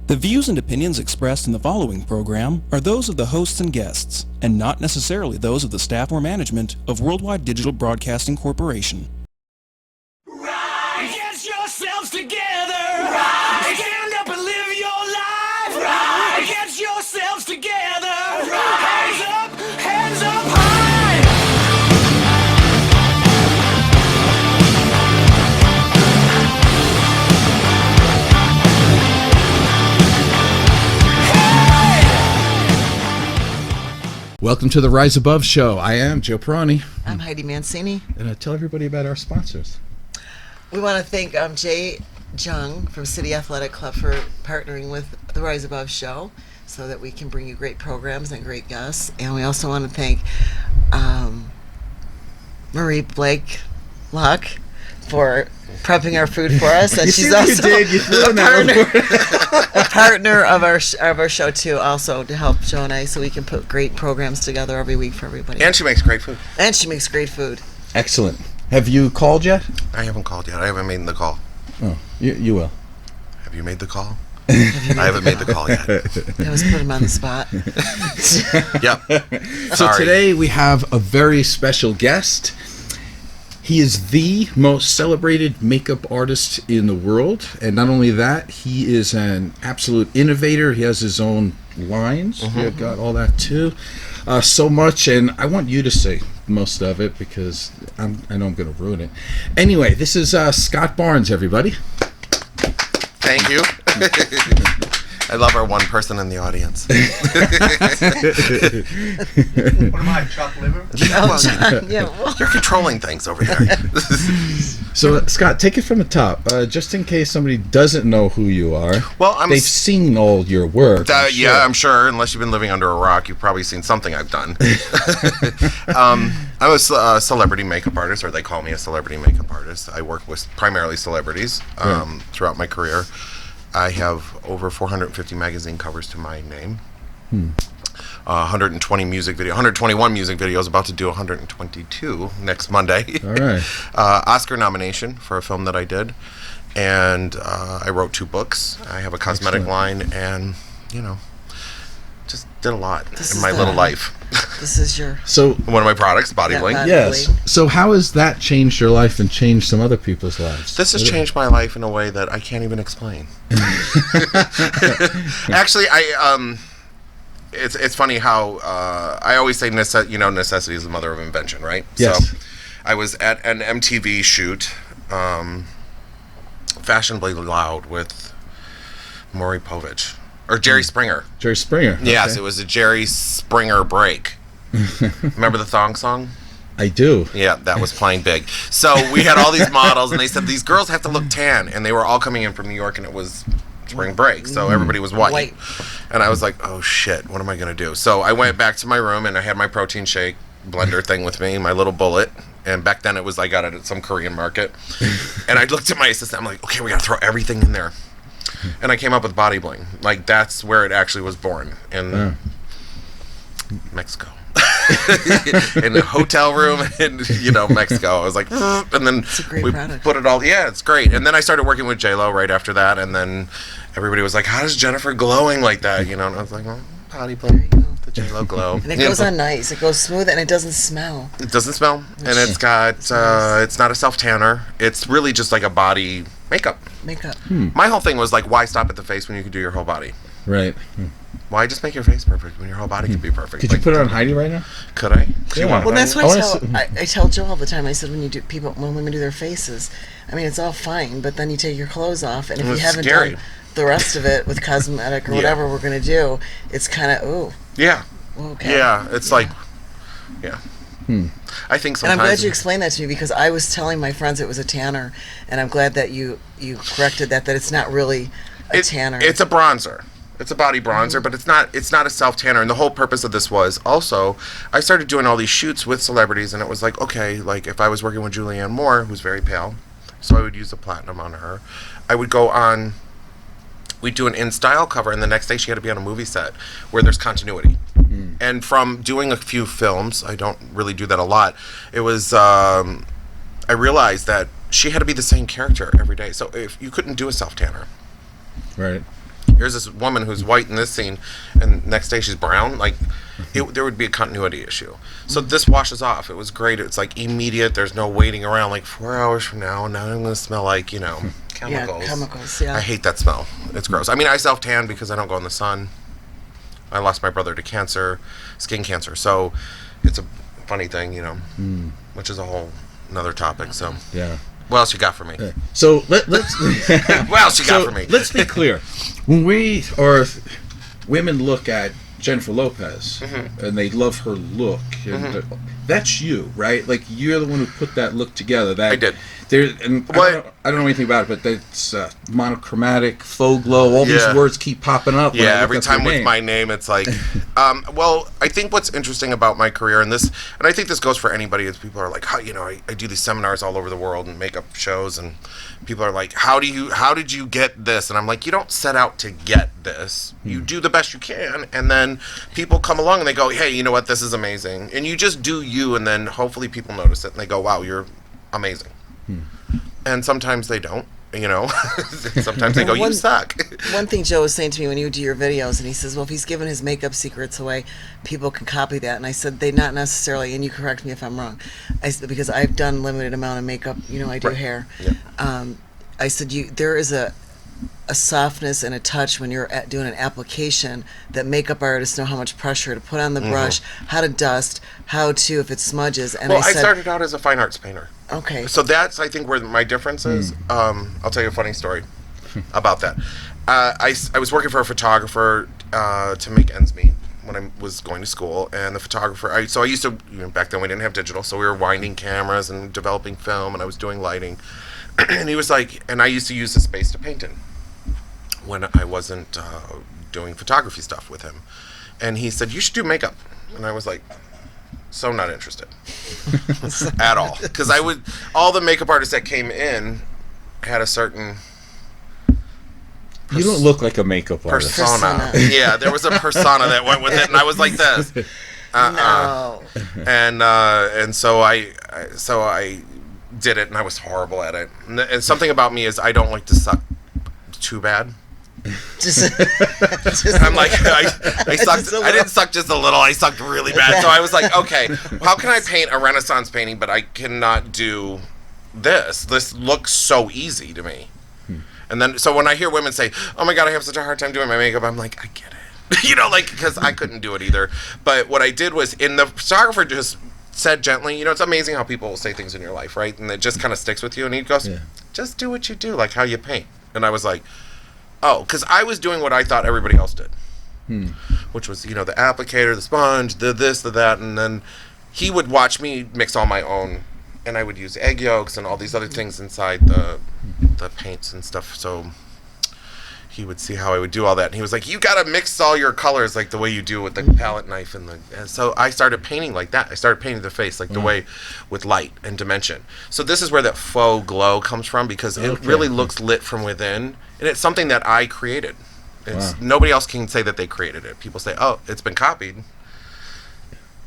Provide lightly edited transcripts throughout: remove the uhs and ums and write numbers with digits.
The views and opinions expressed in the following program are those of the hosts and guests, and not necessarily those of the staff or management of Worldwide Digital Broadcasting Corporation. Right. Get yourselves together. Right. Stand up and live your life. Right. Get yourselves together. Right. Hands up high. Welcome to the Rise Above Show. I am Joe Perroni. I'm Heidi Mancini. And tell everybody about our sponsors. We want to thank Jay Jung from City Athletic Club for partnering with the Rise Above Show so that we can bring you great programs and great guests. And we also want to thank Marie Blake Locke for prepping our food for us. And she's also a partner of our show too, also to help Joe and I, so we can put great programs together every week for everybody. And she makes great food. Excellent. Have you called yet? I haven't called yet. I haven't made the call. Oh, you will. Have you made the call? I haven't made the call yet. That was put him on the spot. Yep. So today we have a very special guest. He is the most celebrated makeup artist in the world. And not only that, he is an absolute innovator. He has his own lines. We've got all that too. So much. And I want you to say most of it because I know I'm going to ruin it. Anyway, this is Scott Barnes, everybody. Thank you. I love our one person in the audience. What am I, chopped liver? You're controlling things over there. So, Scott, take it from the top. Just in case somebody doesn't know who you are. Well, they've seen all your work. Yeah, I'm sure. Unless you've been living under a rock, you've probably seen something I've done. I'm a celebrity makeup artist, or they call me a celebrity makeup artist. I work with primarily celebrities throughout my career. I have over 450 magazine covers to my name. 121 music videos, about to do 122 next Monday. All right. Oscar nomination for a film that I did. And I wrote 2 books. I have a cosmetic line and, just did a lot in my little life. This is your... So one of my products, Bodybuilding. Yes. So how has that changed your life and changed some other people's lives? This has changed my life in a way that I can't even explain. Actually, it's funny how I always say necessity is the mother of invention, right? Yes. So I was at an MTV shoot, Fashionably Loud with Maury Povich. Or Jerry Springer. Jerry Springer. Yes, okay. it was a Jerry Springer break. Remember the thong song? I do. Yeah, that was playing big. So we had all these models, and they said, these girls have to look tan. And they were all coming in from New York, and it was spring break. So everybody was white. And I was like, oh, shit, what am I going to do? So I went back to my room, and I had my protein shake blender thing with me, my little bullet. And back then, I got it at some Korean market. And I looked at my assistant. I'm like, okay, we got to throw everything in there. And I came up with Bodybuilding. Like, that's where it actually was born, in Mexico. In a hotel room in, Mexico. I was like, and then we put it all, it's great. And then I started working with J-Lo right after that, and then everybody was like, how does Jennifer glowing like that? And I was like, well, Bodybuilding, the J-Lo glow. And it goes on nice. It goes smooth, and it doesn't smell. It doesn't smell, and it's got, it's not a self-tanner. It's really just like a body makeup. My whole thing was like, why stop at the face when you can do your whole body? Right. Why just make your face perfect when your whole body can be perfect? Could you put it on Heidi right now? Could I? Well, that's why I tell Joe all the time. I said when women do their faces, I mean, it's all fine, but then you take your clothes off, and if you haven't done the rest of it with cosmetic or whatever we're going to do, it's kind of, ooh. Yeah. Okay. Yeah, it's like, I think sometimes... And I'm glad you explained that to me, because I was telling my friends it was a tanner, and I'm glad that you corrected that it's not really a tanner. It's a bronzer. It's a body bronzer, but it's not a self-tanner. And the whole purpose of this was also, I started doing all these shoots with celebrities, and it was like, okay, like if I was working with Julianne Moore, who's very pale, so I would use the platinum on her. I would go on, we'd do an in-style cover, and the next day she had to be on a movie set where there's continuity. And from doing a few films, I don't really do that a lot, it was, I realized that she had to be the same character every day. So if you couldn't do a self-tanner. Right. here's this woman who's white in this scene, and next day she's brown. Like, there would be a continuity issue. So this washes off. It was great. It's like immediate. There's no waiting around like 4 hours from now. Now I'm going to smell like, chemicals. Yeah, chemicals, yeah. I hate that smell. It's gross. I mean, I self-tan because I don't go in the sun. I lost my brother to cancer, skin cancer. So it's a funny thing, which is a whole another topic. So yeah. What else you got for me? So let's. What else you got for me? Let's be clear. When women look at Jennifer Lopez and they love her look, and that's you, right? Like, you're the one who put that look together. I did. I don't know anything about it, but that's monochromatic, faux glow. All these words keep popping up. Yeah, every time with my name, it's like, well, I think what's interesting about my career, and I think this goes for anybody, is people are like, I do these seminars all over the world and makeup shows, and people are like, how did you get this? And I'm like, you don't set out to get this. You do the best you can, and then people come along and they go, hey, you know what, this is amazing. And you just do you, and then hopefully people notice it, and they go, wow, you're amazing. And sometimes they don't, sometimes they go, you suck. One thing Joe was saying to me when you do your videos, and he says, well, if he's giving his makeup secrets away, people can copy that. And I said, they not necessarily, and you correct me if I'm wrong, because I've done limited amount of makeup, I do hair. Yeah. I said, there is a softness and a touch when you're doing an application that makeup artists know how much pressure to put on the brush, how to dust, if it smudges. And I started out as a fine arts painter. Okay. So that's, I think, where my difference is. I'll tell you a funny story about that. I was working for a photographer to make ends meet when I was going to school, and the photographer, I used to, back then we didn't have digital, so we were winding cameras and developing film, and I was doing lighting. And he was like, and I used to use the space to paint in when I wasn't doing photography stuff with him. And he said, you should do makeup. And I was like, so not interested at all. Because all the makeup artists that came in had a certain... You don't look like a makeup artist. Persona. Yeah, there was a persona that went with it, and I was like this. No. And so I did it, and I was horrible at it. And something about me is I don't like to suck too bad. I'm like, I sucked. I didn't suck just a little. I sucked really bad. So I was like, okay, how can I paint a Renaissance painting, but I cannot do this? This looks so easy to me. And then, so when I hear women say, oh my God, I have such a hard time doing my makeup, I'm like, I get it. Because I couldn't do it either. But what I did was, the photographer just said gently, it's amazing how people will say things in your life, right? And it just kind of sticks with you. And he goes, just do what you do, like how you paint. And I was like, oh, because I was doing what I thought everybody else did, which was, the applicator, the sponge, the this, the that, and then he would watch me mix all my own, and I would use egg yolks and all these other things inside the paints and stuff, so he would see how I would do all that, and he was like, you gotta mix all your colors like the way you do with the palette knife, and so I started painting like that. I started painting the face like the way with light and dimension. So this is where that faux glow comes from, because it really looks lit from within, and it's something that I created. Nobody else can say that they created it. People say, oh, it's been copied,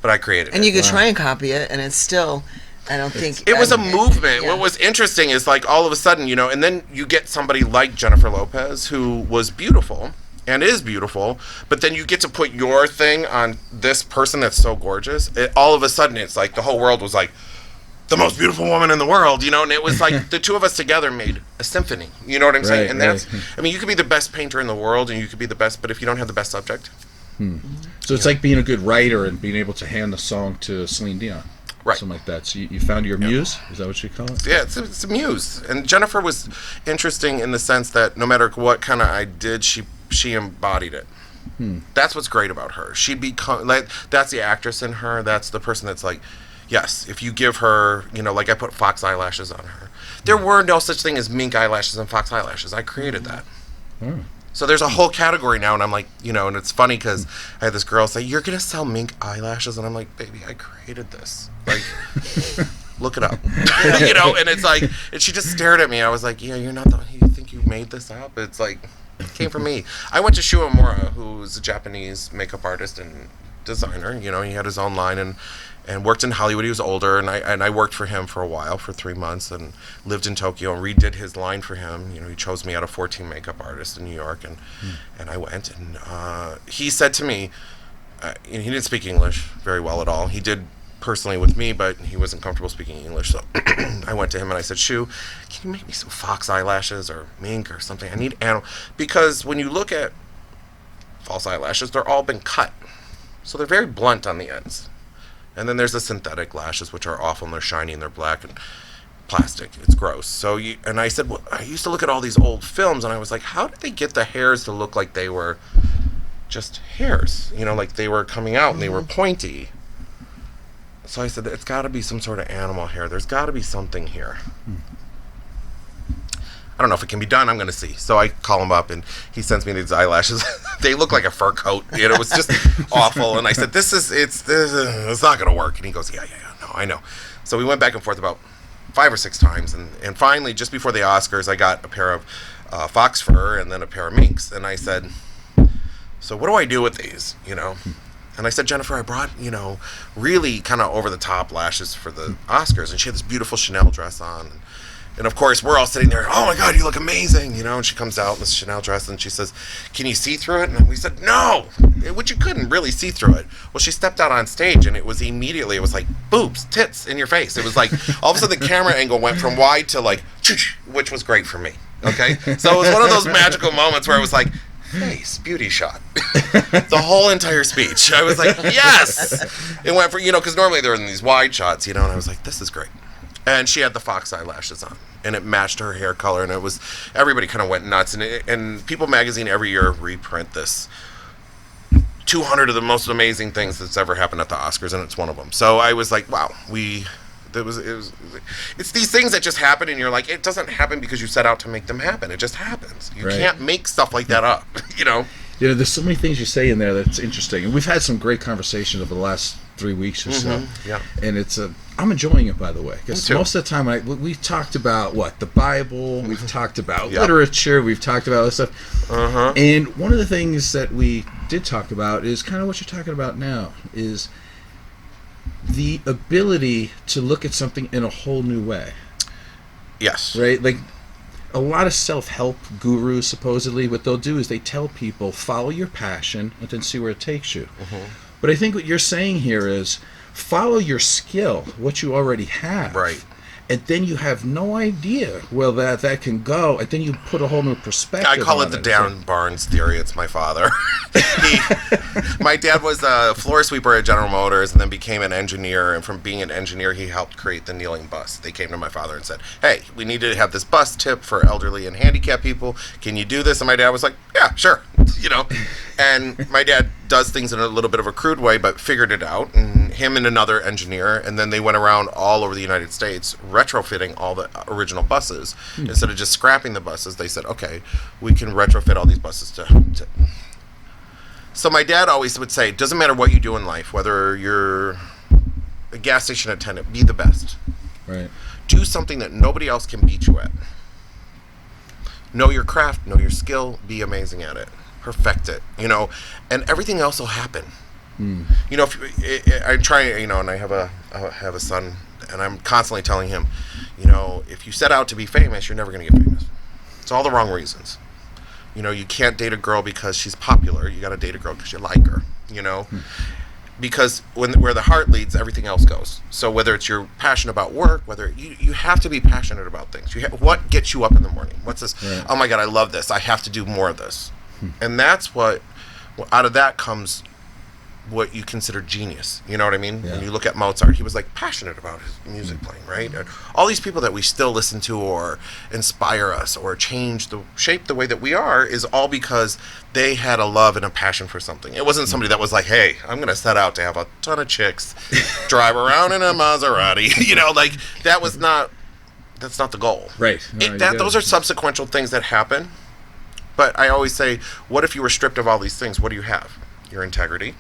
but I created it. And you could try and copy it, and it's still... I don't think... It was a movement. What was interesting is, like, all of a sudden, and then you get somebody like Jennifer Lopez, who was beautiful, and is beautiful, but then you get to put your thing on this person that's so gorgeous. All of a sudden, it's like the whole world was like, the most beautiful woman in the world, and it was like the two of us together made a symphony. You know what I'm saying? And that's... I mean, you could be the best painter in the world, and you could be the best, but if you don't have the best subject... So it's like being a good writer and being able to hand a song to Celine Dion. Right. Something like that. So you found your muse? Is that what you call it? Yeah, it's a muse. And Jennifer was interesting in the sense that no matter what kind of I did, she embodied it. That's what's great about her. She'd become like, that's the actress in her. That's the person that's like, yes, if you give her, like I put fox eyelashes on her. There were no such thing as mink eyelashes and fox eyelashes. I created that. So there's a whole category now, and I'm like, and it's funny because I had this girl say, you're going to sell mink eyelashes? And I'm like, baby, I created this. Like, look it up. And it's like, and she just stared at me. I was like, yeah, you're not the one. You think you made this up? It's like, it came from me. I went to Shu Amura, who's a Japanese makeup artist and designer. You know, he had his own line and worked in Hollywood. He was older, and I worked for him for a while, for 3 months, and lived in Tokyo and redid his line for him. You know, he chose me out of 14 makeup artists in New York, and I went, and he said to me, he didn't speak English very well at all. He did personally with me, but he wasn't comfortable speaking English, so I went to him and I said, Shu, can you make me some fox eyelashes or mink or something? I need animal, because when you look at false eyelashes, they're all been cut, so they're very blunt on the ends. And then there's the synthetic lashes, which are awful, and they're shiny and they're black and plastic. It's gross. So and I said, well, I used to look at all these old films and I was like, how did they get the hairs to look like they were just hairs, you know, like they were coming out and they were pointy? So I said, it's got to be some sort of animal hair. There's got to be something here. I don't know if it can be done. I'm going to see. So I call him up, and he sends me these eyelashes. They look like a fur coat. You know, it was just awful. And I said, it's not going to work. And he goes, yeah, no, I know. So we went back and forth about 5 or 6 times. And finally, just before the Oscars, I got a pair of fox fur and then a pair of minks. And I said, so what do I do with these, you know? And I said, Jennifer, I brought, you know, really kind of over-the-top lashes for the Oscars. And she had this beautiful Chanel dress on. And, of course, we're all sitting there, oh, my God, you look amazing, you know. And she comes out in this Chanel dress, and she says, can you see through it? And we said, no, which you couldn't really see through it. Well, she stepped out on stage, and it was like boobs, tits in your face. It was like all of a sudden the camera angle went from wide to, like, which was great for me, okay? So it was one of those magical moments where I was like, face, beauty shot. The whole entire speech. I was like, yes! It went for, you know, because normally they're in these wide shots, you know, and I was like, this is great. And she had the fox eyelashes on, and it matched her hair color, and it was, everybody kind of went nuts. And People Magazine every year reprint this 200 of the most amazing things that's ever happened at the Oscars, and it's one of them. So I was like, wow, it's these things that just happen, and you're like, it doesn't happen because you set out to make them happen. It just happens. You can't make stuff like that up, you know? You know, there's so many things you say in there that's interesting, and we've had some great conversations over the last 3 weeks or so. Yeah. And I'm enjoying it, by the way, because most of the time we've talked about the Bible, we've talked about literature, we've talked about this stuff. And one of the things that we did talk about is kind of what you're talking about now, is the ability to look at something in a whole new way. Yes. Right? Like, a lot of self-help gurus, supposedly, what they'll do is they tell people, follow your passion and then see where it takes you. But I think what you're saying here is, follow your skill, what you already have. Right. And then you have no idea where that can go, and then you put a whole new perspective on it. I call it the Dan Barnes theory. It's my father. My dad was a floor sweeper at General Motors and then became an engineer, and from being an engineer, he helped create the kneeling bus. They came to my father and said, hey, we need to have this bus tip for elderly and handicapped people. Can you do this? And my dad was like, yeah, sure. You know, and my dad does things in a little bit of a crude way, but figured it out, and him and another engineer, and then they went around all over the United States retrofitting all the original buses. Instead of just scrapping the buses, they said, okay, we can retrofit all these buses to... So my dad always would say, doesn't matter what you do in life, whether you're a gas station attendant, be the best. Right. Do something that nobody else can beat you at. Know your craft, know your skill, be amazing at it. Perfect it, you know, and everything else will happen. You know, I try, you know, and I have a son, and I'm constantly telling him, you know, if you set out to be famous, you're never going to get famous. It's all the wrong reasons. You know, you can't date a girl because she's popular. You got to date a girl because you like her, you know, because where the heart leads, everything else goes. So whether it's your passion about work, whether you have to be passionate about things. What gets you up in the morning? What's this? Right. Oh my God, I love this. I have to do more of this. And that's what out of that comes what you consider genius. You know what I mean? Yeah. When you look at Mozart, he was like passionate about his music playing, right? And all these people that we still listen to or inspire us or shape the way that we are is all because they had a love and a passion for something. It wasn't somebody that was like, hey, I'm going to set out to have a ton of chicks, drive around in a Maserati. You know, like that's not the goal. Right. Those are subsequential things that happen. But I always say, what if you were stripped of all these things? What do you have? Your integrity,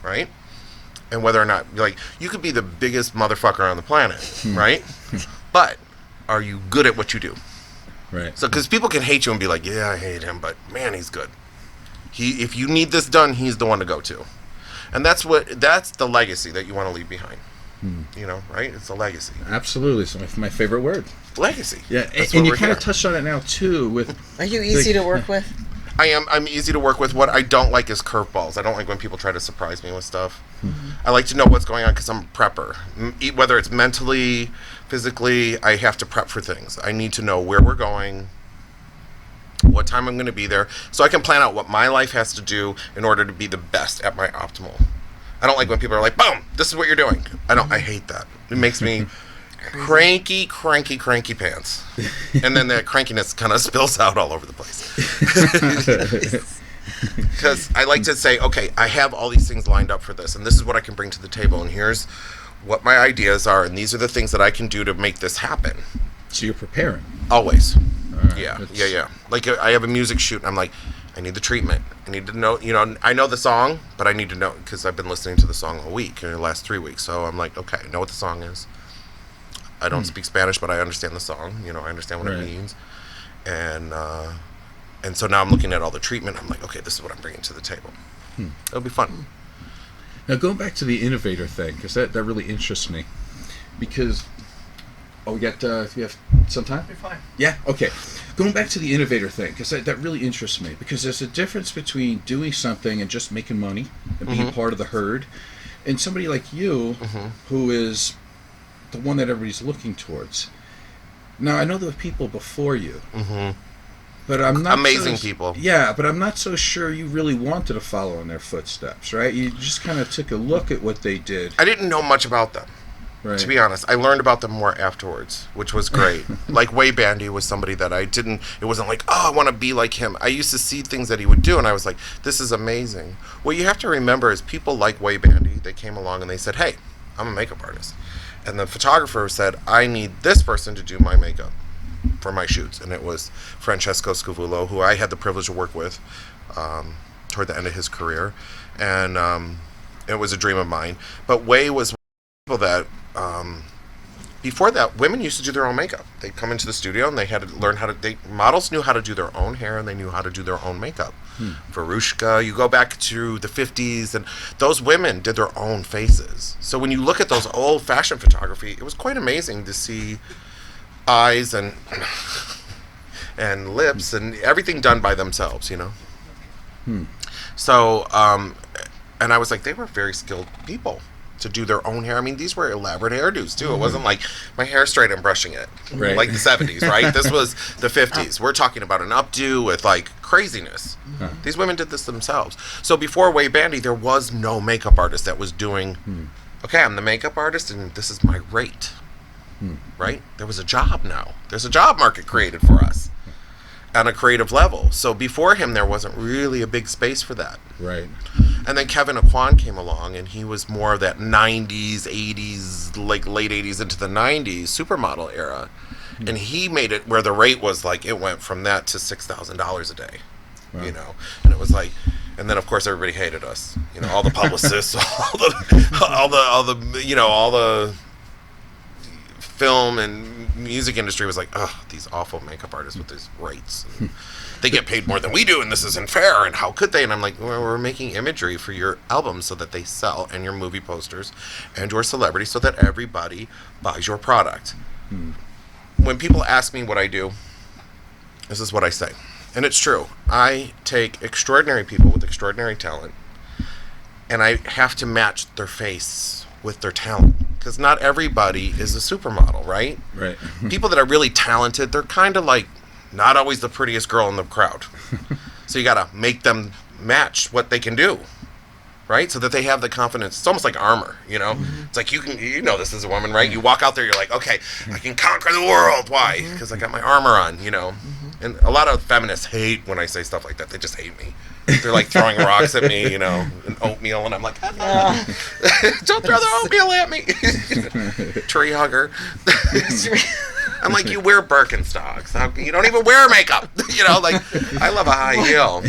right? And whether or not, like, you could be the biggest motherfucker on the planet, right? But are you good at what you do? Right. So, because people can hate you and be like, yeah, I hate him, but man, he's good. If you need this done, he's the one to go to. And that's the legacy that you want to leave behind. You know, right? It's a legacy. Absolutely. It's my favorite word. Legacy. Yeah, and you kind of touched on it now too. Are you easy to work with? I am. I'm easy to work with. What I don't like is curveballs. I don't like when people try to surprise me with stuff. I like to know what's going on because I'm a prepper. Whether it's mentally, physically, I have to prep for things. I need to know where we're going, what time I'm going to be there, so I can plan out what my life has to do in order to be the best at my optimal. I don't like when people are like, boom, this is what you're doing. I hate that. It makes me cranky pants. And then that crankiness kind of spills out all over the place. Because I like to say, okay, I have all these things lined up for this, and this is what I can bring to the table, and here's what my ideas are, and these are the things that I can do to make this happen. So you're preparing? Always. Right, Yeah. Like I have a music shoot, and I'm like, I need the treatment. I need to know, I know the song, but I need to know, because I've been listening to the song all week, in the last 3 weeks. So I'm like, okay, I know what the song is. I don't speak Spanish, but I understand the song. I understand what it means. And so now I'm looking at all the treatment. I'm like, okay, this is what I'm bringing to the table. It'll be fun. Now, going back to the innovator thing, because that really interests me. Because, we have some time? You're fine. Yeah, okay. Going back to the innovator thing, because that really interests me. Because there's a difference between doing something and just making money and being part of the herd, and somebody like you, who is the one that everybody's looking towards. Now, I know there were people before you, but I'm not amazing people. Yeah, but I'm not so sure you really wanted to follow in their footsteps, right? You just kind of took a look at what they did. I didn't know much about them. Right. To be honest, I learned about them more afterwards, which was great. Like Way Bandy was somebody that it wasn't like, oh, I want to be like him. I used to see things that he would do, and I was like, this is amazing. What you have to remember is people like Way Bandy, they came along and they said, hey, I'm a makeup artist. And the photographer said, I need this person to do my makeup for my shoots. And it was Francesco Scavullo, who I had the privilege to work with toward the end of his career. And it was a dream of mine. But Way was one of the people that, before that, women used to do their own makeup. They'd come into the studio and they had to learn models knew how to do their own hair and they knew how to do their own makeup. Verushka, you go back to the 50s, and those women did their own faces. So when you look at those old fashioned photography, it was quite amazing to see eyes and lips and everything done by themselves, So, and I was like, they were very skilled people to do their own hair. I mean, these were elaborate hairdos too. It wasn't like my hair straight and brushing it, like the 70s, right? This was the 50s. We're talking about an updo with like craziness. These women did this themselves. So before Way Bandy, there was no makeup artist that was doing, okay, I'm the makeup artist and this is my rate, right? There was a job now. There's a job market created for us on a creative level. So before him, there wasn't really a big space for that. Right. And then Kevin Aquan came along, and he was more of that 90s, 80s, like late 80s into the 90s supermodel era. And he made it where the rate was like, it went from that to $6,000 a day, And it was like, and then of course everybody hated us, all the publicists, all the film and music industry was like, oh, these awful makeup artists with these rates. They get paid more than we do, and this isn't fair, and how could they? And I'm like, well, we're making imagery for your albums so that they sell, and your movie posters, and your celebrity, so that everybody buys your product. When people ask me what I do, this is what I say. And it's true. I take extraordinary people with extraordinary talent, and I have to match their face with their talent. Because not everybody is a supermodel, right? Right. People that are really talented, they're kind of like not always the prettiest girl in the crowd. So you got to make them match what they can do, right? So that they have the confidence. It's almost like armor, It's like this as a woman, right? You walk out there, you're like, okay, I can conquer the world. Why? Because I got my armor on, And a lot of feminists hate when I say stuff like that. They just hate me. They're like throwing rocks at me, and oatmeal, and I'm like, don't throw the oatmeal at me. Tree hugger. I'm like, you wear Birkenstocks. You don't even wear makeup. I love a high heel.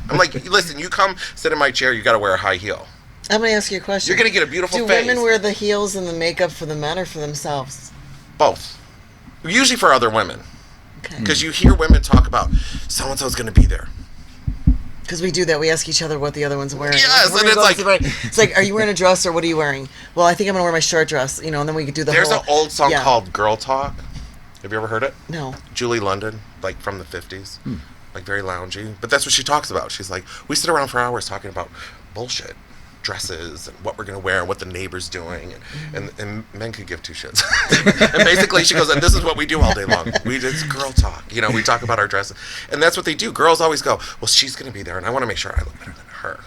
I'm like, listen, you come sit in my chair, you got to wear a high heel. I'm going to ask you a question. You're going to get a beautiful face. Do women wear the heels and the makeup for the men or for themselves? Both. Usually for other women. Okay. Because you hear women talk about, so-and-so's going to be there. Because we do that. We ask each other what the other one's wearing. Yes, and it's like, are you wearing a dress or what are you wearing? Well, I think I'm going to wear my short dress, and then we could do the There's whole... an old song called Girl Talk. Have you ever heard it? No. Julie London, like from the 50s. Like very loungy. But that's what she talks about. She's like, we sit around for hours talking about bullshit. Dresses and what we're going to wear and what the neighbor's doing. And men could give two shits. And basically she goes, and this is what we do all day long. It's girl talk. We talk about our dresses. And that's what they do. Girls always go, well, she's going to be there and I want to make sure I look better than her.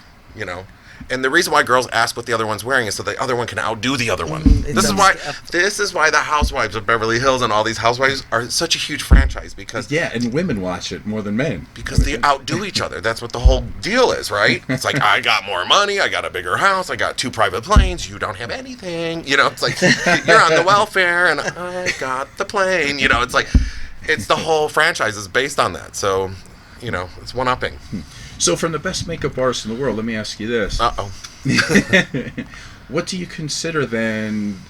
And the reason why girls ask what the other one's wearing is so the other one can outdo the other one. This is why the Housewives of Beverly Hills and all these housewives are such a huge franchise because and women watch it more than men because they outdo each other. That's what the whole deal is, right? It's like I got more money, I got a bigger house, I got 2 private planes. You don't have anything. It's like you're on the welfare and I got the plane. It's like it's the whole franchise is based on that. So it's one-upping. So from the best makeup artist in the world, let me ask you this. What do you consider then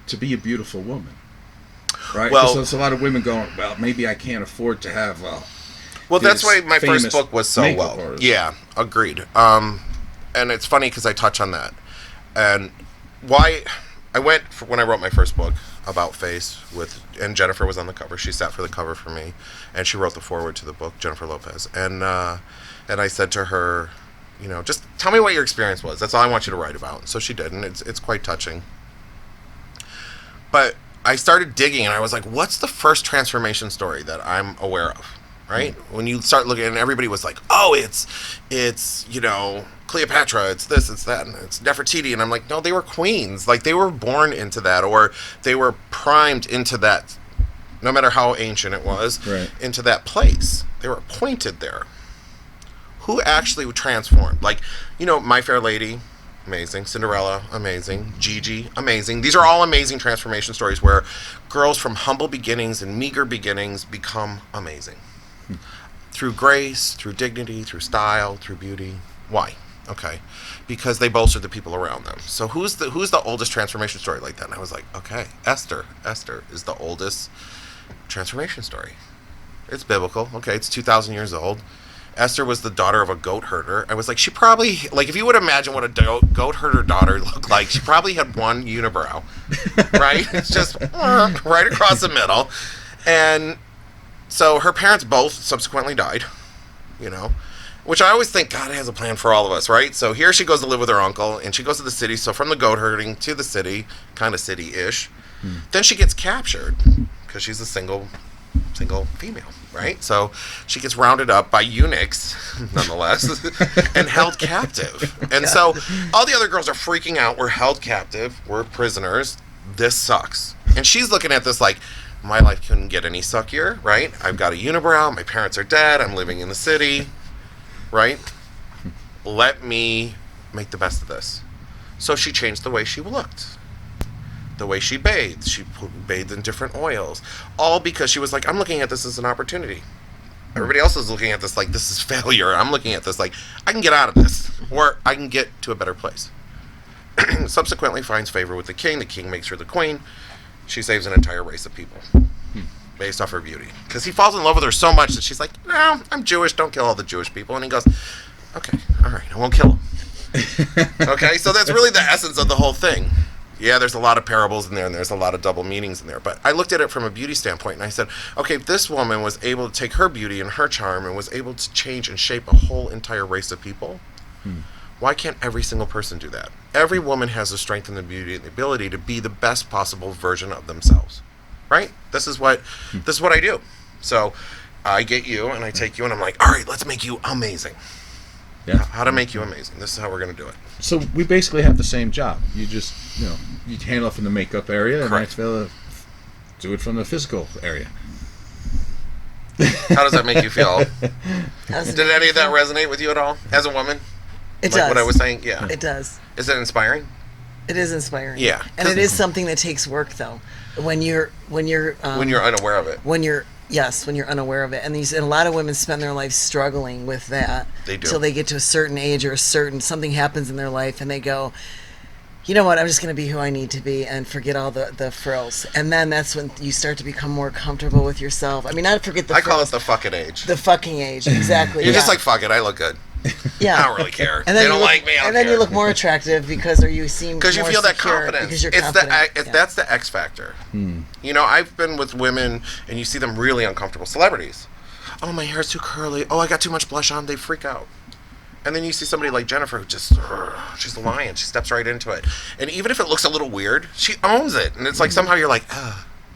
to be a beautiful woman? Right? Well, there's a lot of women going, well, maybe I can't afford to have well, that's why my first book was so well. Artist. Yeah, agreed. And it's funny because I touch on that. And why I went, when I wrote my first book about face and Jennifer was on the cover. She sat for the cover for me. And she wrote the foreword to the book, Jennifer Lopez. And I said to her, just tell me what your experience was. That's all I want you to write about. So she did, and it's quite touching. But I started digging, and I was like, what's the first transformation story that I'm aware of, right? When you start looking, and everybody was like, oh, it's Cleopatra, it's this, it's that, and it's Nefertiti. And I'm like, no, they were queens. Like, they were born into that, or they were primed into that, no matter how ancient it was, into that place. They were appointed there. Who actually transformed? Like, My Fair Lady, amazing. Cinderella, amazing. Gigi, amazing. These are all amazing transformation stories where girls from humble beginnings and meager beginnings become amazing. Through grace, through dignity, through style, through beauty. Why? Okay. Because they bolstered the people around them. So who's the oldest transformation story like that? And I was like, okay, Esther. Esther is the oldest transformation story. It's biblical. Okay, it's 2,000 years old. Esther was the daughter of a goat herder. I was like, she probably, like, if you would imagine what a goat herder daughter looked like, she probably had one unibrow, right? It's just right across the middle. And so her parents both subsequently died, which I always think God has a plan for all of us, right? So here she goes to live with her uncle, and she goes to the city. So from the goat herding to the city, kind of city-ish. Then she gets captured because she's a single female, right? So she gets rounded up by eunuchs, nonetheless, and held captive. And so all the other girls are freaking out. We're held captive. We're prisoners. This sucks. And she's looking at this like, my life couldn't get any suckier, right? I've got a unibrow. My parents are dead. I'm living in the city, right? Let me make the best of this. So she changed the way she looked. The way she bathed. She bathed in different oils. All because she was like, I'm looking at this as an opportunity. Everybody else is looking at this like, this is failure. I'm looking at this like, I can get out of this. Or I can get to a better place. Subsequently finds favor with the king. The king makes her the queen. She saves an entire race of people. Based off her beauty. Because he falls in love with her so much that she's like, no, I'm Jewish. Don't kill all the Jewish people. And he goes, okay, all right, I won't kill them. Okay, so that's really the essence of the whole thing. Yeah, there's a lot of parables in there, and there's a lot of double meanings in there. But I looked at it from a beauty standpoint, and I said, okay, if this woman was able to take her beauty and her charm and was able to change and shape a whole entire race of people, why can't every single person do that? Every woman has the strength and the beauty and the ability to be the best possible version of themselves, right? This is what I do. So I get you, and I take you, and I'm like, all right, let's make you amazing. Yeah. How to make you amazing. This is how we're going to do it. So we basically have the same job. You just, you handle it from the makeup area, Correct. And I do it from the physical area. How does that make you feel? Did any of that resonate with you at all as a woman? It like does. What I was saying? Yeah. It does. Is it inspiring? It is inspiring. Yeah. And it is something that takes work, though. When you're unaware of it. When you're unaware of it. And a lot of women spend their life struggling with that. They do. Till they get to a certain age or something happens in their life and they go, you know what, I'm just going to be who I need to be and forget all the frills. And then that's when you start to become more comfortable with yourself. I mean, not forget the I call it the fucking age. The fucking age, exactly. You're just like, fuck it, I look good. Yeah. I don't really care. And then they don't like me. I don't and then care. you look more attractive because you seem because you more feel that secure confidence. because you're It's confident. that's the X factor. You know, I've been with women and you see them really uncomfortable. Celebrities. Oh, my hair's too curly. Oh, I got too much blush on. They freak out. And then you see somebody like Jennifer who just, she's a lion. She steps right into it. And even if it looks a little weird, she owns it. And it's like somehow you're like,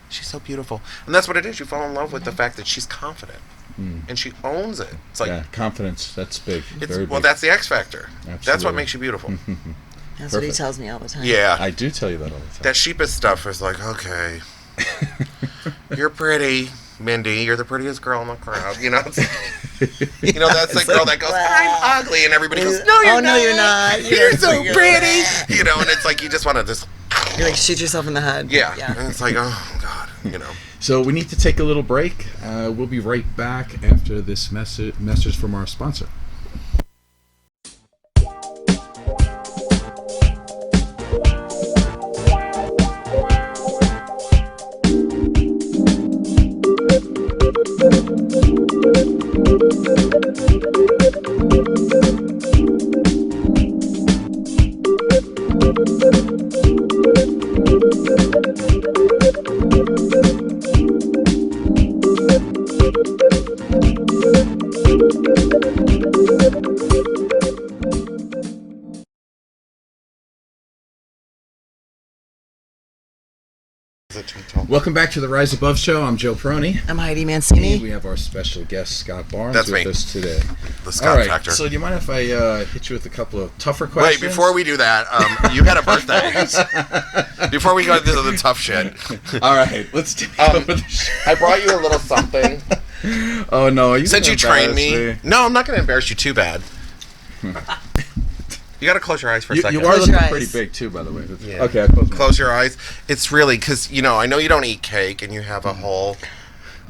she's so beautiful. And that's what it is. You fall in love with the fact that she's confident. And she owns it. It's like confidence. That's big. Very well, big. that's the X factor. Absolutely. That's what makes you beautiful. That's what he tells me all the time. Yeah. I do tell you that all the time. That sheepish stuff is like, okay, you're pretty, Mindy. You're the prettiest girl in the crowd. You know, you know that's the girl that goes, I'm ugly, and everybody goes, no, you're not. No, you're not. You're so pretty. You know, and it's like you just want to just. You like shoot yourself in the head. Yeah. And it's like, oh God, you know. So we need to take a little break. We'll be right back after this message from our sponsor. Welcome back to the Rise Above Show. I'm Joe Perroni. I'm Heidi Mancini. We have our special guest, Scott Barnes, That's with me. us today. The Scott All right, factor. so do you mind if I hit you with a couple of tougher questions? Wait, before we do that, you had a birthday. Before we go into the tough shit. All right, let's do it. I brought you a little something. Oh, no. Are you Since gonna you trained embarrass me. No, I'm not going to embarrass you too bad. You got to close your eyes for a second. You are Close looking your eyes. pretty big, too, by the way. Yeah. Okay, I close my Close your eyes. It's really because I know you don't eat cake, and you have a whole,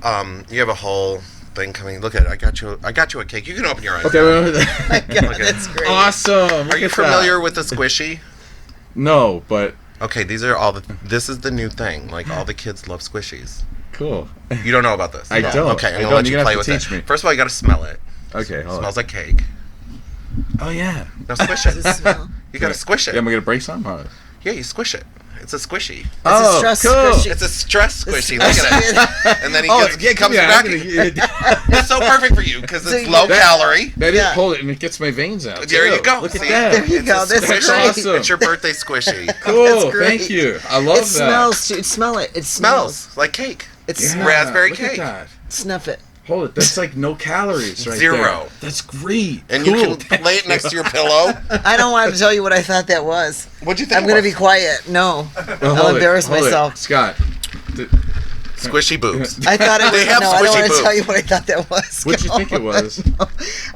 thing coming. Look at it. I got you a cake. You can open your eyes. Okay, wait. My God, that's great. Awesome. Are you familiar with the squishy? No, but Okay, this is the new thing. Like all the kids love squishies. cool. You don't know about this? I don't. Okay, I'm I gonna don't. let you You're gonna play have with to it. teach me. First of all, you got to smell it. Okay, hold Smells on. like cake. Oh, yeah. Now squish Does it it. smell? You got to squish it. Yeah, am I going to break some? Or? Yeah, you squish it. It's a squishy. It's a stress squishy. It's a stress squishy. Look at it. And then he comes back. It's so perfect for you because it's low calorie. That Yeah. is, hold it, and it gets my veins out. There too. you go. Look at See? that. There you go. It's a That's squishy. great. Awesome. It's your birthday squishy. Cool. That's great. Thank you. I love It that. smells, dude. Smell it. It smells. Smells like cake. It Yeah, smells. raspberry look cake. At that. Snuff it. Hold it. That's like no calories right Zero. there. That's great. And cool. you can lay it next to your pillow. I don't want to tell you what I thought that was. What'd you think? I'm going to be quiet. No. Well, I'll hold it, embarrass hold it. myself. Scott. Squishy boobs. I thought it was. They have No, I don't squishy want to boobs. tell you what I thought that was. What'd you think it was?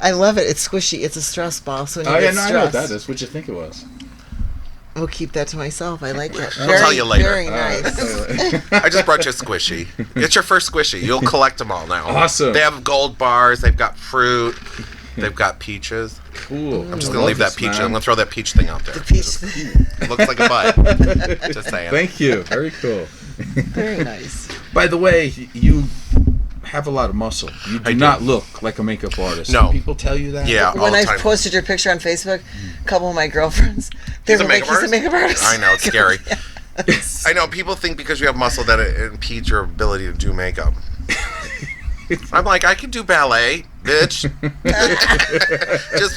I love it. It's squishy. It's a stress ball. So when you Oh, yeah, get no, I know what stressed, that is. What'd you think it was? we'll keep that to myself. I like it. I'll tell you later. Very All right, nice. I just brought you a squishy. It's your first squishy. You'll collect them all now. Awesome. They have gold bars. They've got fruit. They've got peaches. Cool. I'm just gonna leave that peach. I'm gonna throw that peach thing out there. The peach. It looks like a butt. Just saying. Thank you. Very cool. Very nice. By the way, you have a lot of muscle. You do I do. not look like a makeup artist. No. People tell you that? Yeah. all When the I time. posted your picture on Facebook, a couple of my girlfriends, they He's a were like, makeup "He's a makeup artist." I know, it's scary. Yes. I know people think because you have muscle that it impedes your ability to do makeup. I'm like, I can do ballet, bitch. just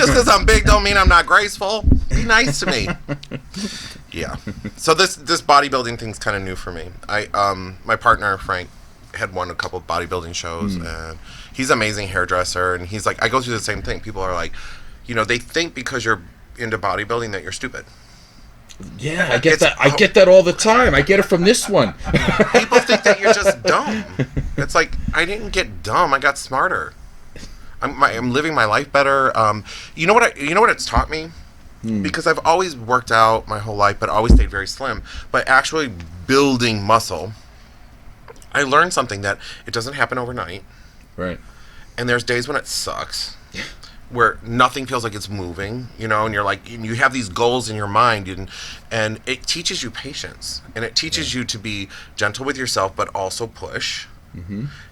because I'm big don't mean I'm not graceful. Be nice to me. Yeah. So this bodybuilding thing's kind of new for me. My partner Frank had won a couple of bodybuilding shows, and he's an amazing hairdresser. And he's like, I go through the same thing. People are like, they think because you're into bodybuilding that you're stupid. Yeah, I get that. I get that all the time. I get it from this one. People think that you're just dumb. It's like, I didn't get dumb. I got smarter. I'm living my life better. You know what it's taught me? Because I've always worked out my whole life, but always stayed very slim. But actually building muscle, I learned something that it doesn't happen overnight. Right. And there's days when it sucks. Where nothing feels like it's moving, and you're like, and you have these goals in your mind, and it teaches you patience, and it teaches you to be gentle with yourself, but also push.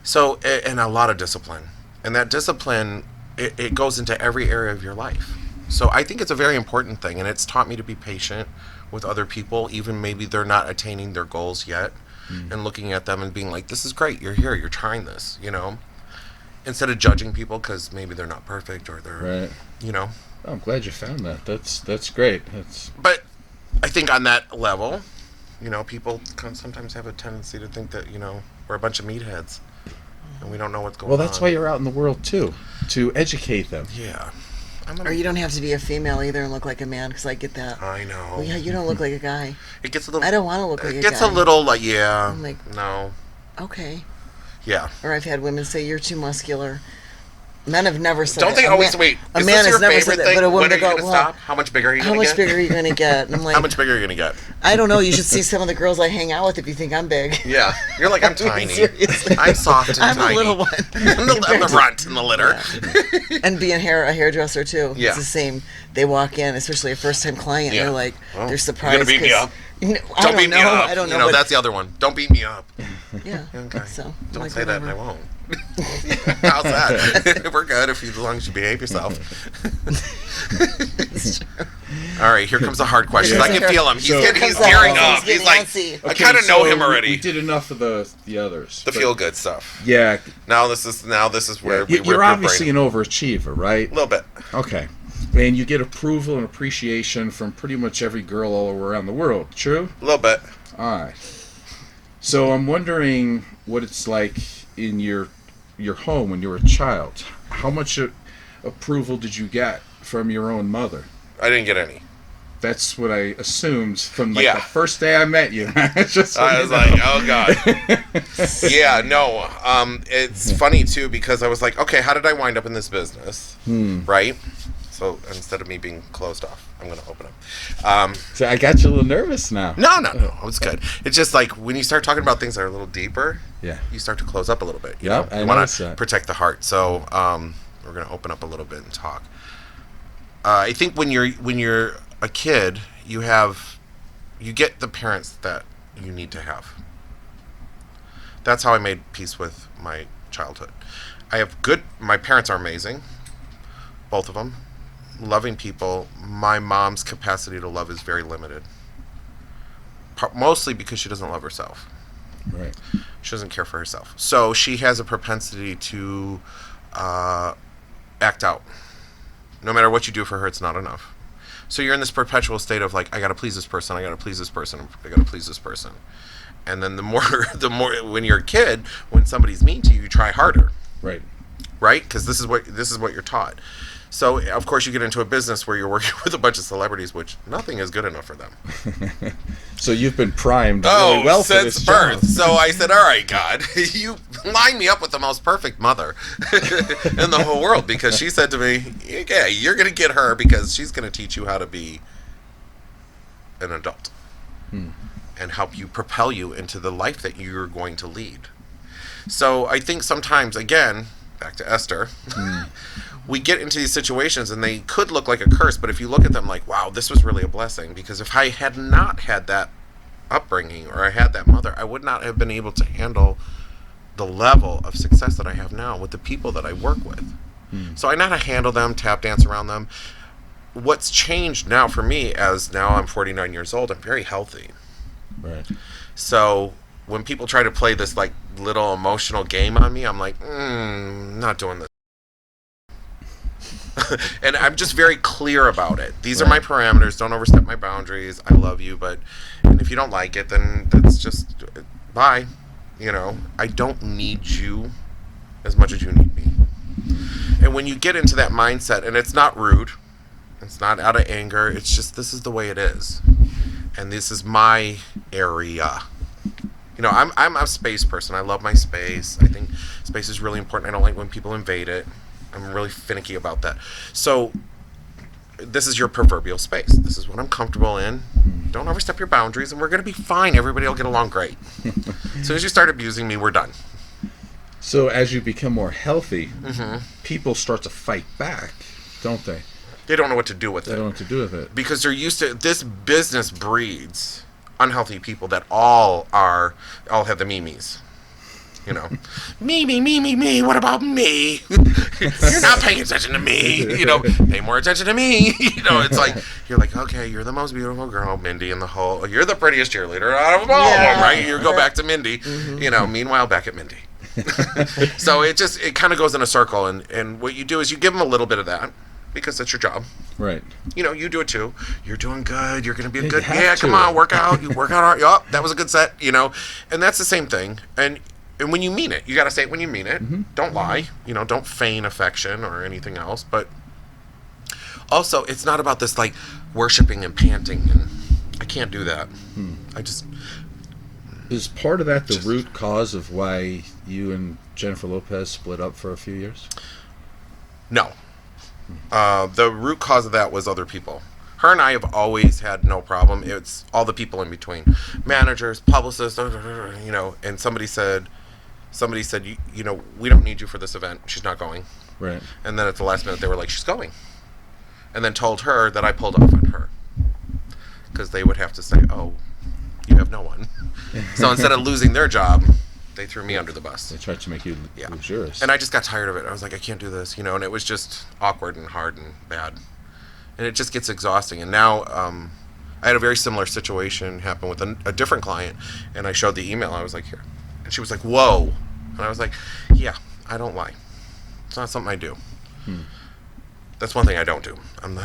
So, and a lot of discipline, and that discipline it goes into every area of your life. So I think it's a very important thing, and it's taught me to be patient with other people, even maybe they're not attaining their goals yet, and looking at them and being like, this is great, you're here, you're trying this, you know, instead of judging people because maybe they're not perfect or they're, you know. Oh, I'm glad you found that. That's great. But I think on that level, you know, people sometimes have a tendency to think that, you know, we're a bunch of meatheads and we don't know what's going on. Well, that's why you're out in the world too, to educate them. Yeah. Or you don't have to be a female either and look like a man, because I get that. I know. Well, yeah, you don't look like a guy. It gets a little. I don't want to look like a guy. It gets a little like, yeah. I'm like, no. Okay. Yeah. Or I've had women say, you're too muscular. Men have never said Don't that. they always wait? A man has never said that, but a woman When are you go, going to stop? How much bigger are you going to get? How much bigger are you going to get? And I'm like, how much bigger are you going to get? I don't know. You should see some of the girls I hang out with if you think I'm big. Yeah. You're like, I'm tiny. Seriously. I'm soft and I'm tiny. a little one. I'm the runt in the litter. Yeah. And being a hairdresser too. Yeah. It's the same. They walk in, especially a first time client, Yeah. they're like, Well, they're surprised. You're going to beat me up? I Don't beat me up. I don't know. You know, that's the other one. Don't beat me up. Yeah. Okay. So, Don't like, say that and I whatever. won't. How's that? We're good as long as you behave yourself. All right, here comes the hard questions. I can feel him. He's gearing up. He's like, I kind of know him already. We did enough of the others. The feel good stuff. Yeah. Now this is where we you're obviously an overachiever, right? A little bit. Okay. And you get approval and appreciation from pretty much every girl all around the world. True? A little bit. All right. So I'm wondering what it's like in your home when you were a child. How much approval did you get from your own mother? I didn't get any. That's what I assumed from the first day I met you. I was like, oh God. Yeah, no. It's funny too because I was like, okay, how did I wind up in this business? Right? So instead of me being closed off, I'm going to open up. So I got you a little nervous now. No. It was good. It's just like when you start talking about things that are a little deeper, you start to close up a little bit. You want to protect the heart. So we're going to open up a little bit and talk. I think when you're a kid, you get the parents that you need to have. That's how I made peace with my childhood. My parents are amazing, both of them. Loving people. My mom's capacity to love is very limited. Mostly because she doesn't love herself. Right. She doesn't care for herself. So she has a propensity to act out. No matter what you do for her, it's not enough. So you're in this perpetual state of like, I gotta please this person, I gotta please this person, I gotta please this person. And then the more when you're a kid, when somebody's mean to you, you try harder. Right. Right? Because this is what you're taught. So, of course, you get into a business where you're working with a bunch of celebrities, which nothing is good enough for them. So you've been primed really well for this since birth. job. So I said, all right, God, you line me up with the most perfect mother in the whole world, because she said to me, yeah, you're going to get her because she's going to teach you how to be an adult and help you propel you into the life that you're going to lead. So I think sometimes, again, back to Esther, we get into these situations and they could look like a curse, but if you look at them like, wow, this was really a blessing, because if I had not had that upbringing or I had that mother, I would not have been able to handle the level of success that I have now with the people that I work with. So I know how to handle them, tap dance around them. What's changed now for me, as now I'm 49 years old, I'm very healthy. Right. So when people try to play this like little emotional game on me, I'm like, not doing this. And I'm just very clear about it. These are my parameters. Don't overstep my boundaries. I love you, and if you don't like it, then that's just bye. You know, I don't need you as much as you need me. And when you get into that mindset, and it's not rude, it's not out of anger, it's just this is the way it is. And this is my area. You know, I'm a space person. I love my space. I think space is really important. I don't like when people invade it. I'm really finicky about that. So this is your proverbial space. This is what I'm comfortable in. Don't overstep your boundaries, and we're going to be fine. Everybody will get along great. As soon as you start abusing me, we're done. So as you become more healthy, people start to fight back, don't they? They don't know what to do with it. They don't know what to do with it. Because they're used to, this business breeds unhealthy people that all have the memes. You know, me. What about me? You're not paying attention to me. You know, pay more attention to me. You know, it's like you're like, okay, you're the most beautiful girl, Mindy, in the whole. You're the prettiest cheerleader out of all of them, right? You go back to Mindy. You know, meanwhile, back at Mindy. So it kind of goes in a circle, and what you do is you give them a little bit of that because that's your job. Right. You know, you do it too. You're doing good. You're going to be a good. Yeah, come on, work out. You work out hard. Yup, that was a good set. You know, and that's the same thing. And when you mean it, you got to say it when you mean it. Don't lie. You know, don't feign affection or anything else. But also, it's not about this like worshiping and panting. And I can't do that. I just. Is part of that the root cause of why you and Jennifer Lopez split up for a few years? No. The root cause of that was other people. Her and I have always had no problem. It's all the people in between. Managers, publicists, you know, and somebody said, you know, we don't need you for this event. She's not going. Right. And then at the last minute, they were like, she's going. And then told her that I pulled off on her. Because they would have to say, oh, you have no one. So instead of losing their job, they threw me under the bus. They tried to make you lose yours. And I just got tired of it. I was like, I can't do this, you know, and it was just awkward and hard and bad. And it just gets exhausting. And now I had a very similar situation happen with a different client, and I showed the email. I was like, here. And she was like, whoa. And I was like, yeah, I don't lie. It's not something I do. That's one thing I don't do. I'm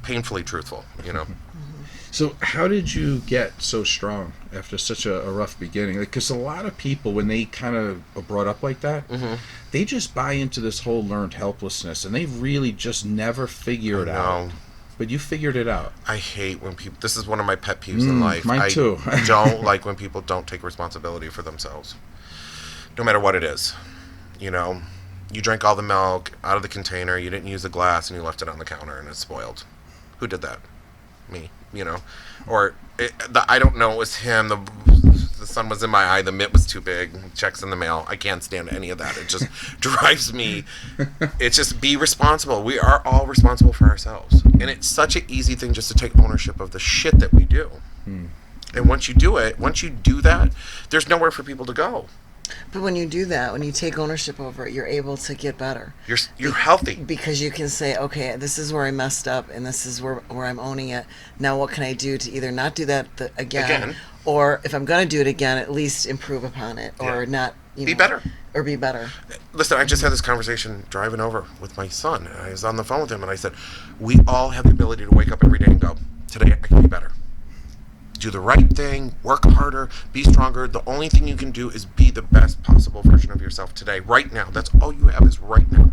painfully truthful, you know. So how did you get so strong after such a rough beginning? Because a lot of people, when they kind of are brought up like that, they just buy into this whole learned helplessness, and they really just never figure it out. But you figured it out. I hate when people... This is one of my pet peeves in life. Mine too. I don't like when people don't take responsibility for themselves. No matter what it is. You know, you drank all the milk out of the container, you didn't use the glass, and you left it on the counter, and it's spoiled. Who did that? Me. You know, or I don't know, it was him, the sun was in my eye, the mitt was too big, checks in the mail. I can't stand any of that. It just drives me. It's just be responsible. We are all responsible for ourselves, and it's such an easy thing just to take ownership of the shit that we do. And once you do that, there's nowhere for people to go. But when you do that, when you take ownership over it, you're able to get better. You're healthy. Because you can say, okay, this is where I messed up, and this is where I'm owning it. Now what can I do to either not do that again, or if I'm going to do it again, at least improve upon it, or not, be better. Or be better. Listen, I just had this conversation driving over with my son, and I was on the phone with him, and I said, we all have the ability to wake up every day and go, today I can be better. Do the right thing, work harder, be stronger. The only thing you can do is be the best possible version of yourself today, right now. That's all you have is right now.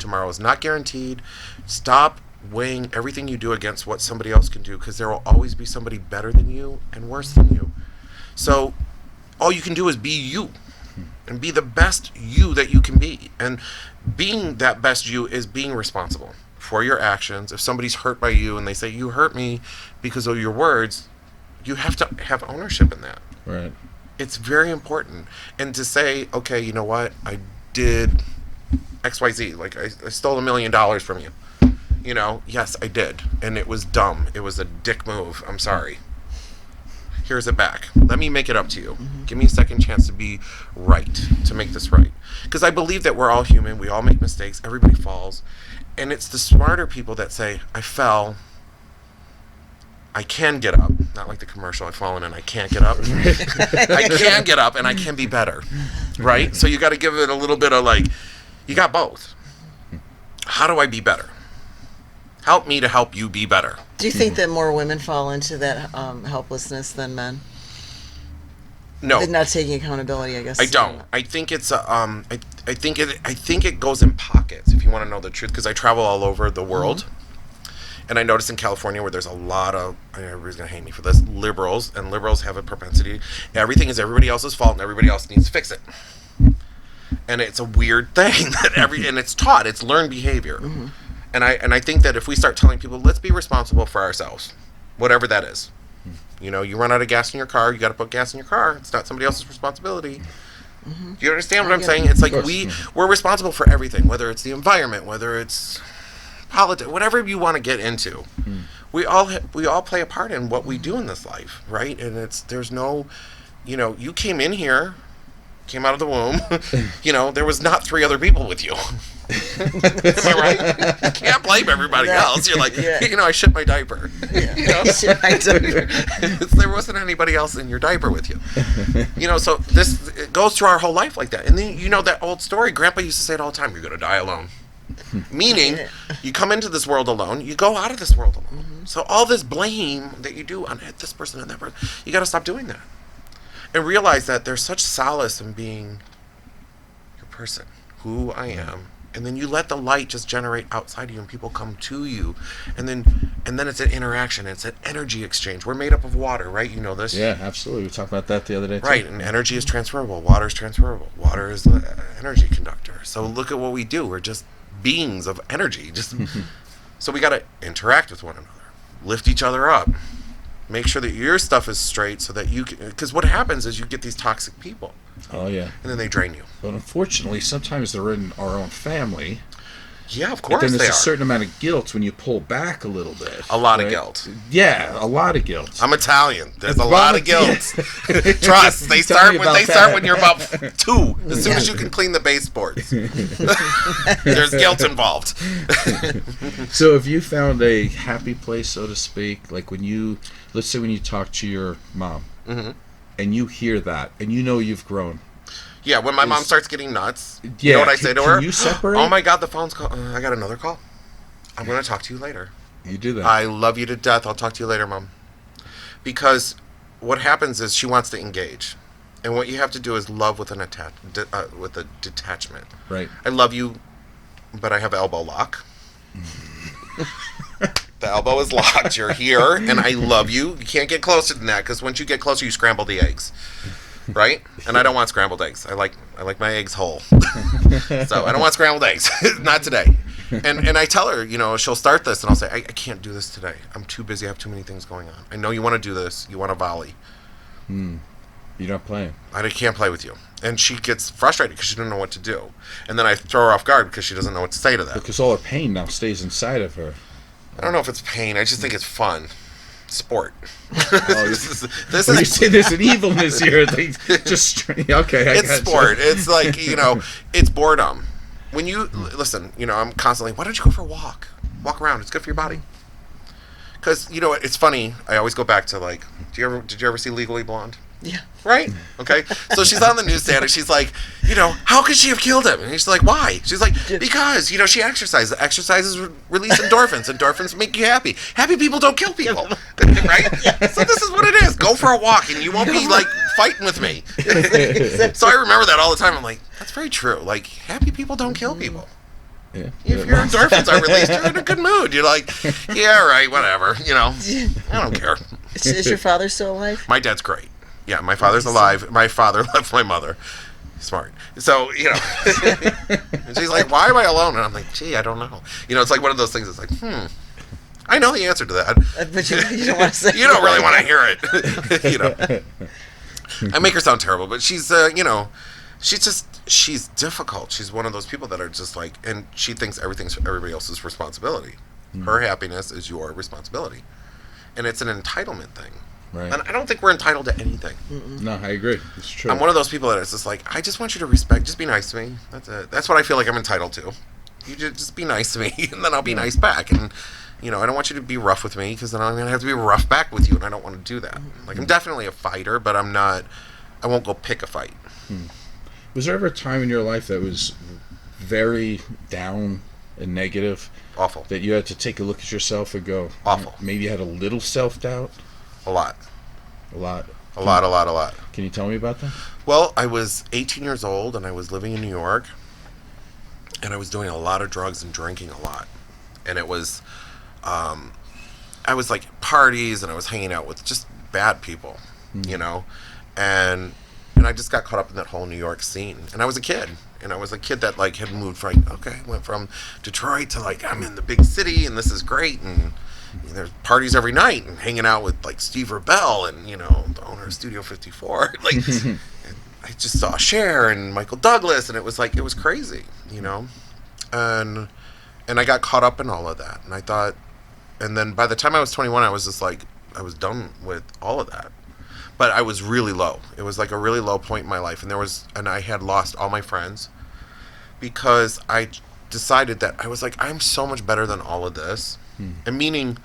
Tomorrow is not guaranteed. Stop weighing everything you do against what somebody else can do, because there will always be somebody better than you and worse than you. So all you can do is be you and be the best you that you can be. And being that best you is being responsible for your actions. If somebody's hurt by you and they say, you hurt me because of your words, you have to have ownership in that. Right. It's very important. And to say, okay, you know what? I did XYZ. Like, I stole $1 million from you. You know, yes, I did. And it was dumb. It was a dick move. I'm sorry. Here's it back. Let me make it up to you. Give me a second chance to be right, to make this right. Because I believe that we're all human. We all make mistakes. Everybody falls. And it's the smarter people that say, I fell. I can get up. Not like the commercial, I've fallen and I can't get up. I can get up and I can be better. Right? So you got to give it a little bit of like, you got both. How do I be better? Help me to help you be better. Do you think that more women fall into that helplessness than men? No. Not taking accountability, I guess. I don't. I think it's I think it goes in pockets, if you want to know the truth, because I travel all over the world. And I noticed in California where there's a lot of, everybody's going to hate me for this, liberals, and liberals have a propensity, everything is everybody else's fault and everybody else needs to fix it. And it's a weird thing that and it's taught, it's learned behavior. And I think that if we start telling people, let's be responsible for ourselves, whatever that is. You know, you run out of gas in your car, you got to put gas in your car. It's not somebody else's responsibility. Do you understand what I'm saying? It's like we're responsible for everything, whether it's the environment, whether it's politics, whatever you want to get into. We all play a part in what we do in this life, right? And there's no, you know, you came in here came out of the womb, there was not 3 other people with you. Am I right? You can't blame everybody else. You're like, I shit my diaper. Shit my diaper. There wasn't anybody else in your diaper with you. So it goes through our whole life like that. And then, that old story, Grandpa used to say it all the time, you're going to die alone. Meaning, you come into this world alone, you go out of this world alone. Mm-hmm. So all this blame that you do on this person and that person, you got to stop doing that. And realize that there's such solace in being your person, who I am. And then you let the light just generate outside of you and people come to you. And then it's an interaction. It's an energy exchange. We're made up of water, right? You know this? Yeah, absolutely. We talked about that the other day, too. Right, and energy is transferable. Water is transferable. Water is the energy conductor. So look at what we do. We're just beings of energy. So we got to interact with one another. Lift each other up. Make sure that your stuff is straight so that you can... Because what happens is you get these toxic people. Oh, yeah. And then they drain you. But unfortunately, sometimes they're in our own family. Yeah, of course but then there's a certain amount of guilt when you pull back a little bit. A lot of guilt. Yeah, a lot of guilt. I'm Italian. There's a lot of guilt. Trust. They start when you're about 2. As soon as you can clean the baseboards. There's guilt involved. So have you found a happy place, so to speak? Like let's say when you talk to your mom, mm-hmm. and you hear that, and you've grown. Yeah, when my mom starts getting nuts, you know what I say to her? Can you separate? Oh my God, the phone's call. I got another call. I'm going to talk to you later. You do that. I love you to death. I'll talk to you later, Mom. Because what happens is she wants to engage. And what you have to do is love with with a detachment. Right. I love you, but I have elbow lock. The elbow is locked. You're here, and I love you. You can't get closer than that, because once you get closer, you scramble the eggs. Right? And I don't want scrambled eggs. I like my eggs whole. So I don't want scrambled eggs. Not today. And I tell her, she'll start this, and I'll say, I can't do this today. I'm too busy. I have too many things going on. I know you want to do this. You want to volley. You're not playing. I can't play with you. And she gets frustrated because she doesn't know what to do. And then I throw her off guard because she doesn't know what to say to that. Because all her pain now stays inside of her. I don't know if it's pain. I just think it's fun. Sport. You say there's an evilness here. Okay, it's sport. It's like, it's boredom. When you listen, I'm constantly, why don't you go for a walk around? It's good for your body. Because it's funny, I always go back to did you ever see Legally Blonde? Yeah. Right? Okay. So she's on the newsstand and she's like, how could she have killed him? And she's like, why? She's like, because, she exercises. Exercises release endorphins. Endorphins make you happy. Happy people don't kill people. Right? So this is what it is. Go for a walk and you won't be fighting with me. So I remember that all the time. I'm like, that's very true. Happy people don't kill people. Yeah. If your endorphins are released, you're in a good mood. You're like, yeah, right, whatever. I don't care. Is your father still alive? My dad's great. Yeah, my father's alive. My father left my mother. Smart. So, and she's like, why am I alone? And I'm like, gee, I don't know. It's like one of those things. It's like, I know the answer to that. But you don't want to say you don't really want to hear it. I make her sound terrible, but she's, she's difficult. She's one of those people that are just and she thinks everything's everybody else's responsibility. Her happiness is your responsibility. And it's an entitlement thing. Right. And I don't think we're entitled to anything. No, I agree. It's true. I'm one of those people that is just I just want you to respect, just be nice to me. That's it. That's what I feel like I'm entitled to. You just be nice to me, and then I'll be nice back. And, I don't want you to be rough with me, because then I'm going to have to be rough back with you, and I don't want to do that. I'm definitely a fighter, but I won't go pick a fight. Was there ever a time in your life that was very down and negative? Awful. That you had to take a look at yourself and go, awful. Maybe you had a little self-doubt? A lot. A lot. Can you tell me about that? Well, I was 18 years old, and I was living in New York, and I was doing a lot of drugs and drinking a lot. And it was, I was parties, and I was hanging out with just bad people, and I just got caught up in that whole New York scene. And I was a kid, and I was a kid that had moved went from Detroit to I'm in the big city, and this is great, and there's parties every night, and hanging out with Steve Rebell and the owner of Studio 54. I just saw Cher and Michael Douglas, and it was crazy, and I got caught up in all of that, and I thought, and then by the time I was 21, I was just I was done with all of that. But I was really low. It was like a really low point in my life, and I had lost all my friends because I decided that I was like, I'm so much better than all of this, and meaning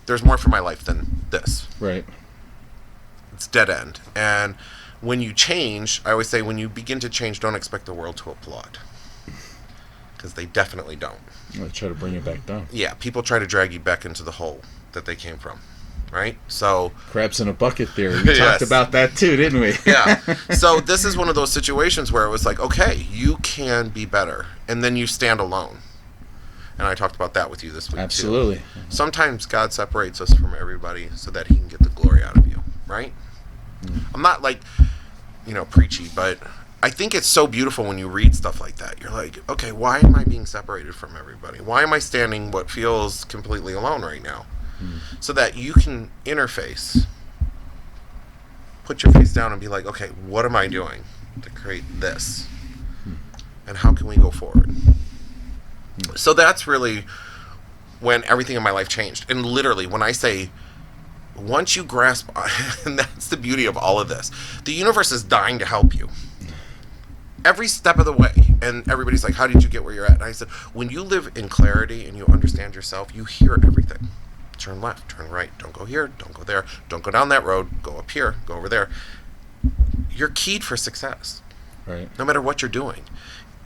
there's more for my life than this. Right. It's dead end. And when you change, I always say, when you begin to change, don't expect the world to applaud, because they definitely don't. They try to bring you back down. Yeah, people try to drag you back into the hole that they came from, right? So crabs in a bucket theory. We talked about that too, didn't we? Yeah. So this is one of those situations where it was like, okay, you can be better, and then you stand alone. And I talked about that with you this week. Absolutely. Too. Sometimes God separates us from everybody so that He can get the glory out of you, right? I'm not like, preachy, but I think it's so beautiful when you read stuff like that. You're like, okay, why am I being separated from everybody? Why am I standing what feels completely alone right now? So that you can interface, put your face down and be like, okay, what am I doing to create this? And how can we go forward? So that's really when everything in my life changed. And literally, when I say, once you grasp, and that's the beauty of all of this, the universe is dying to help you. Every step of the way. And everybody's like, how did you get where you're at? And I said, when you live in clarity and you understand yourself, you hear everything. Turn left, turn right, don't go here, don't go there, don't go down that road, go up here, go over there. You're keyed for success. Right. No matter what you're doing.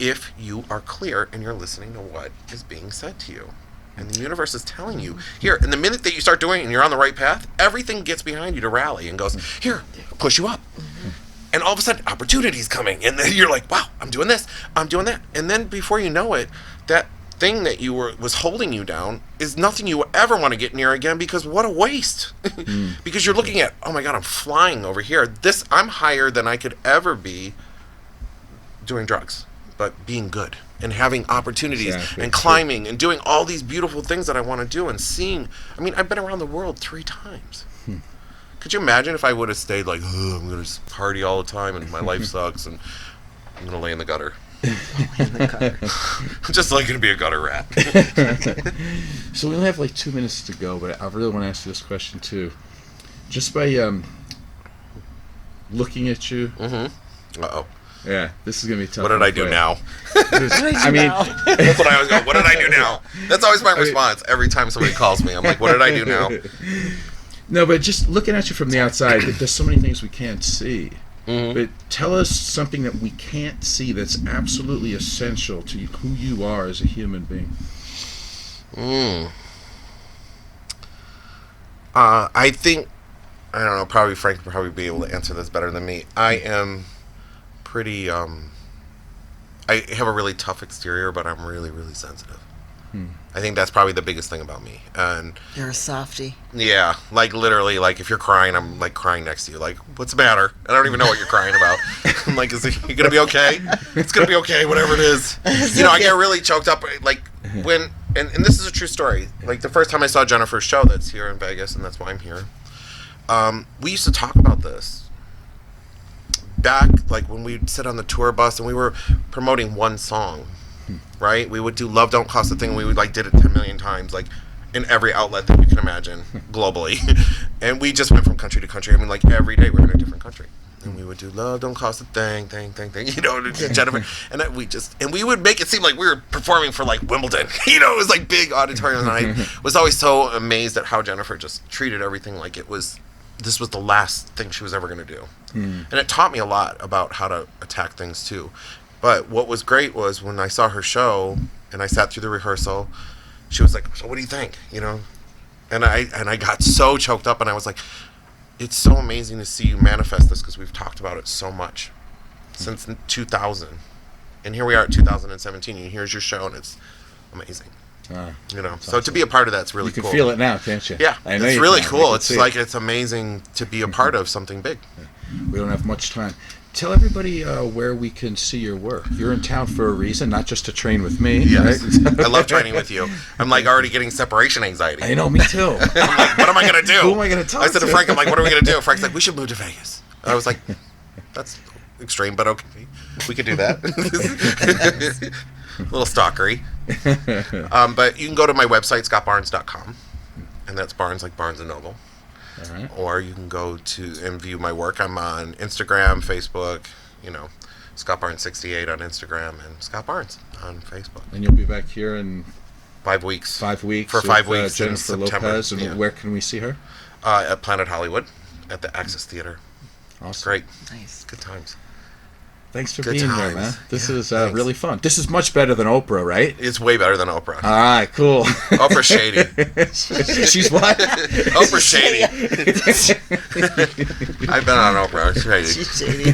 If you are clear and you're listening to what is being said to you. And the universe is telling you, here, and the minute that you start doing it and you're on the right path, everything gets behind you to rally and goes, here, push you up. And all of a sudden, opportunity's coming. And then you're like, wow, I'm doing this, I'm doing that. And then before you know it, that thing that was holding you down is nothing you ever want to get near again, because what a waste. Because you're looking at, oh my God, I'm flying over here. I'm higher than I could ever be doing drugs. But being good and having opportunities and climbing and doing all these beautiful things that I want to do and seeing. I mean, I've been around the world 3 times. Could you imagine if I would have stayed like, I'm going to party all the time and my life sucks and I'm going to lay in the gutter. I'm just like going to be a gutter rat. So we only have like 2 minutes to go, but I really want to ask you this question too. Just by looking at you. Uh-oh. Yeah, this is gonna be tough. What did I do now? I mean, that's what I always go. What did I do now? That's always my response every time somebody calls me. I'm like, what did I do now? No, but just looking at you from the outside, there's so many things we can't see. But tell us something that we can't see that's absolutely essential to who you are as a human being. I think, I don't know, probably Frank would probably be able to answer this better than me. I am pretty, I have a really tough exterior, but I'm really, really sensitive. I think that's probably the biggest thing about me. And you're a softie. Yeah, like literally, like if you're crying, I'm like crying next to you. Like, what's the matter? I don't even know what you're crying about. I'm like, is it gonna be okay? It's gonna be okay, whatever it is. I get really choked up. Like when, and this is a true story. Like the first time I saw Jennifer's show, that's here in Vegas, and that's why I'm here. We used to talk about this back, like when we'd sit on the tour bus and we were promoting one song. Right? We would do Love Don't Cost a Thing. We would did it 10 million times, like in every outlet that you can imagine globally. And we just went from country to country. I mean, every day we're in a different country. And we would do Love Don't Cost a Thing, Jennifer. And we would make it seem like we were performing for Wimbledon. It was big auditoriums. And I was always so amazed at how Jennifer just treated everything like this was the last thing she was ever going to do. And it taught me a lot about how to attack things too. But what was great was when I saw her show and I sat through the rehearsal, she was like, so what do you think? And I got so choked up and I was like, it's so amazing to see you manifest this, because we've talked about it so much since 2000. And here we are at 2017 and here's your show and it's amazing. So to be a part of that's really cool. You can feel it now, can't you? Yeah, it's really cool. It's it's amazing to be a part of something big. We don't have much time. Tell everybody where we can see your work. You're in town for a reason, not just to train with me. Yes. Right? I love training with you. I'm already getting separation anxiety. I know, me too. I'm like, what am I going to do? Who am I going to talk to? I said to Frank, I'm like, what are we going to do? Frank's like, we should move to Vegas. I was like, that's extreme, but okay. We could do that. A little stalkery. But you can go to my website, scottbarnes.com. And that's Barnes like Barnes & Noble. All right. Or you can go to and view my work. I'm on Instagram, Facebook, Scott Barnes 68 on Instagram and Scott Barnes on Facebook. And you'll be back here in 5 weeks. 5 weeks. For 5 with, weeks in Jennifer September. Lopez. And where can we see her? At Planet Hollywood at the Access Theater. Awesome. Great. Nice. Good times. Thanks for Good being times. here, man. This is thanks. really fun. This is much better than Oprah, right? It's way better than Oprah. All right, cool. Oprah's shady. She's what? Oprah's shady. I've been on Oprah. It's shady. She's shady.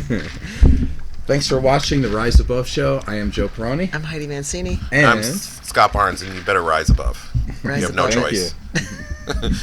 Thanks for watching the Rise Above show. I am Joe Perroni. I'm Heidi Mancini. And I'm Scott Barnes, and you better rise above. Rise You have no above. Thank choice. you.